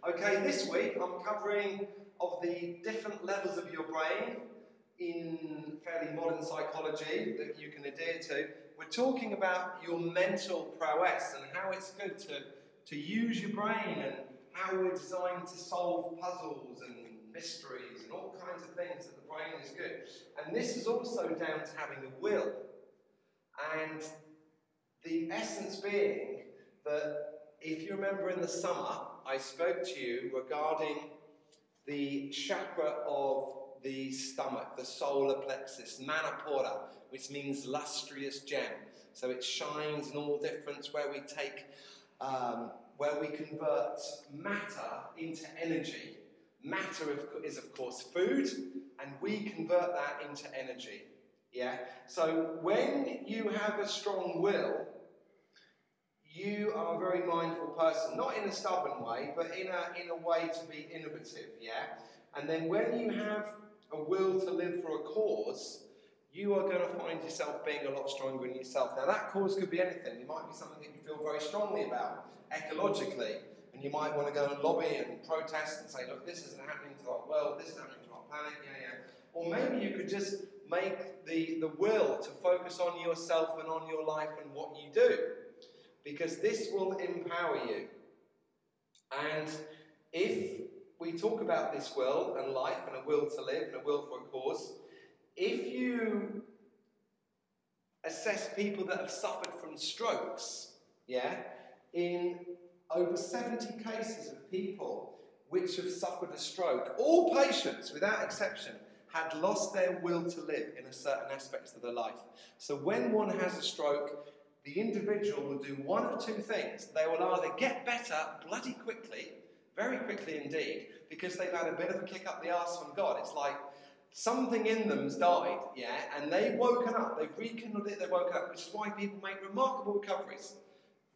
Okay, this week I'm covering of the different levels of your brain in fairly modern psychology that you can adhere to. We're talking about your mental prowess and how it's good to use your brain and how we're designed to solve puzzles and mysteries and all kinds of things that the brain is good. And this is also down to having a will. And the essence being that if you remember in the summer, I spoke to you regarding the chakra of the stomach, the solar plexis, Manopura, which means lustrous gem. So it shines in all difference where we take, where we convert matter into energy. Matter is of course food, and we convert that into energy. Yeah. So when you have a strong will, you are a very mindful person, not in a stubborn way, but in a way to be innovative, yeah? And then when you have a will to live for a cause, you are going to find yourself being a lot stronger in yourself. Now that cause could be anything. It might be something that you feel very strongly about, ecologically, and you might want to go and lobby and protest and say, look, this isn't happening to our world, this is happening to our planet, yeah. Or maybe you could just make the will to focus on yourself and on your life and what you do, because this will empower you. And if we talk about this will and life and a will to live and a will for a cause, if you assess people that have suffered from strokes, yeah, in over 70 cases of people which have suffered a stroke, all patients, without exception, had lost their will to live in a certain aspect of their life. So when one has a stroke, the individual will do one of two things. They will either get better bloody quickly, very quickly indeed, because they've had a bit of a kick up the arse from God. It's like something in them's died, yeah, and they've woken up, they've rekindled it, they've woken up, which is why people make remarkable recoveries,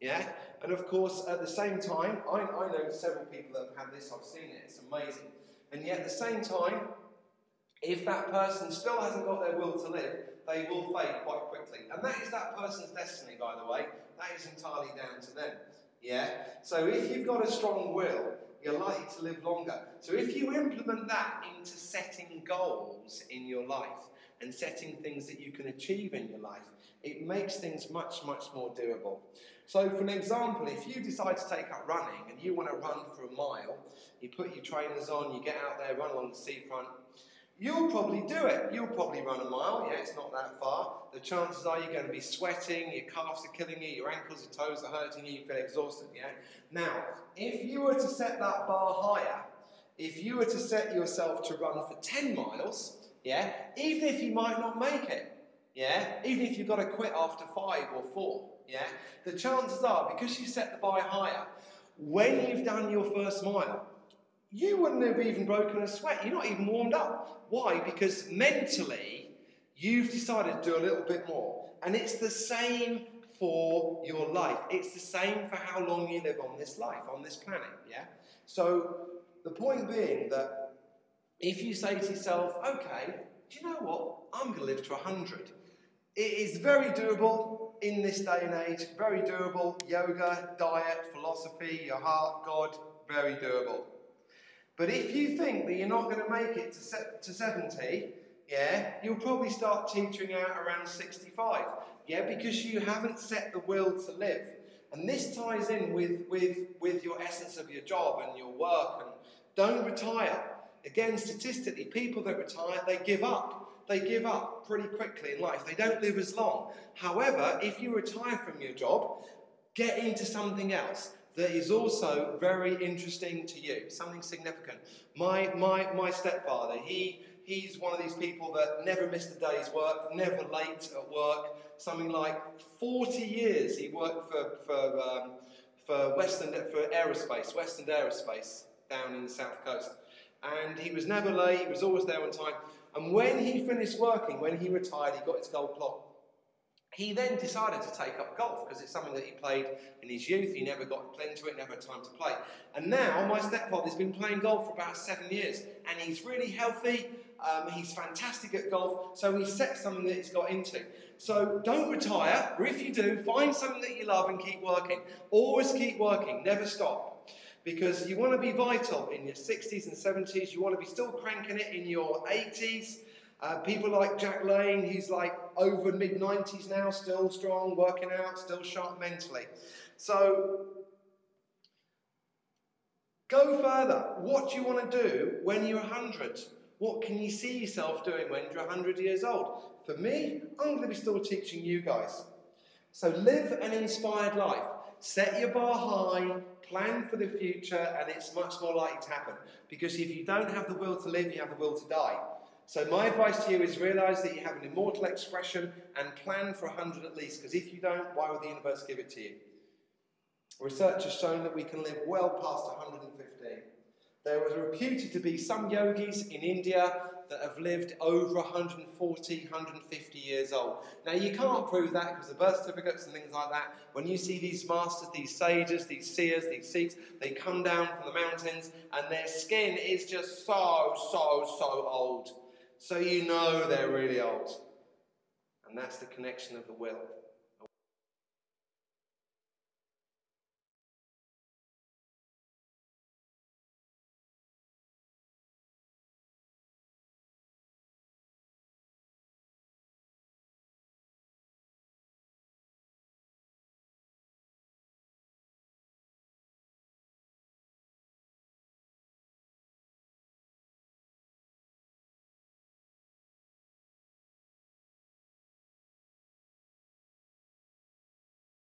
yeah. And of course, at the same time, I know several people that have had this, I've seen it, it's amazing. And yet at the same time, if that person still hasn't got their will to live, they will fade quite quickly. And that is that person's destiny, by the way. That is entirely down to them. Yeah? So if you've got a strong will, you're likely to live longer. So if you implement that into setting goals in your life and setting things that you can achieve in your life, it makes things much, much more doable. So for an example, if you decide to take up running and you want to run for a mile, you put your trainers on, you get out there, run along the seafront, you'll probably do it. You'll probably run a mile. Yeah, it's not that far. The chances are you're going to be sweating, your calves are killing you, your ankles and toes are hurting you, you feel exhausted, yeah? Now, if you were to set that bar higher, if you were to set yourself to run for 10 miles, yeah, even if you might not make it, yeah, even if you've got to quit after 5 or 4, yeah, the chances are, because you set the bar higher, when you've done your first mile, you wouldn't have even broken a sweat. You're not even warmed up. Why? Because mentally, you've decided to do a little bit more. And it's the same for your life. It's the same for how long you live on this life, on this planet, yeah? So the point being that if you say to yourself, okay, do you know what? I'm going to live to 100. It is very doable in this day and age. Very doable. Yoga, diet, philosophy, your heart, God, very doable. But if you think that you're not going to make it to 70, yeah, you'll probably start teetering out around 65, yeah, because you haven't set the will to live. And this ties in with your essence of your job and your work. And don't retire. Again, statistically, people that retire, they give up. They give up pretty quickly in life. They don't live as long. However, if you retire from your job, get into something else that is also very interesting to you, something significant. My stepfather, he's one of these people that never missed a day's work, never late at work. Something like 40 years he worked for Western Aerospace down in the south coast. And he was never late, he was always there on time. And when he finished working, when he retired, he got his gold clock. He then decided to take up golf because it's something that he played in his youth. He never got into it, never had time to play. And now my stepfather's been playing golf for about 7 years, and he's really healthy. He's fantastic at golf, so he set something that he's got into. So don't retire, or if you do, find something that you love and keep working. Always keep working, never stop. because you want to be vital in your 60s and 70s. You want to be still cranking it in your 80s. People like Jack Lane, he's like over mid-90s now, still strong, working out, still sharp mentally. So go further. What do you want to do when you're 100? What can you see yourself doing when you're 100 years old? For me, I'm going to be still teaching you guys. So live an inspired life. Set your bar high, plan for the future, and it's much more likely to happen. Because if you don't have the will to live, you have the will to die. So my advice to you is realise that you have an immortal expression and plan for 100 at least, because if you don't, why would the universe give it to you? Research has shown that we can live well past 115. There was reputed to be some yogis in India that have lived over 140, 150 years old. Now you can't prove that because of birth certificates and things like that. When you see these masters, these sages, these seers, these Sikhs, they come down from the mountains and their skin is just so old. So you know they're really old. And that's the connection of the will.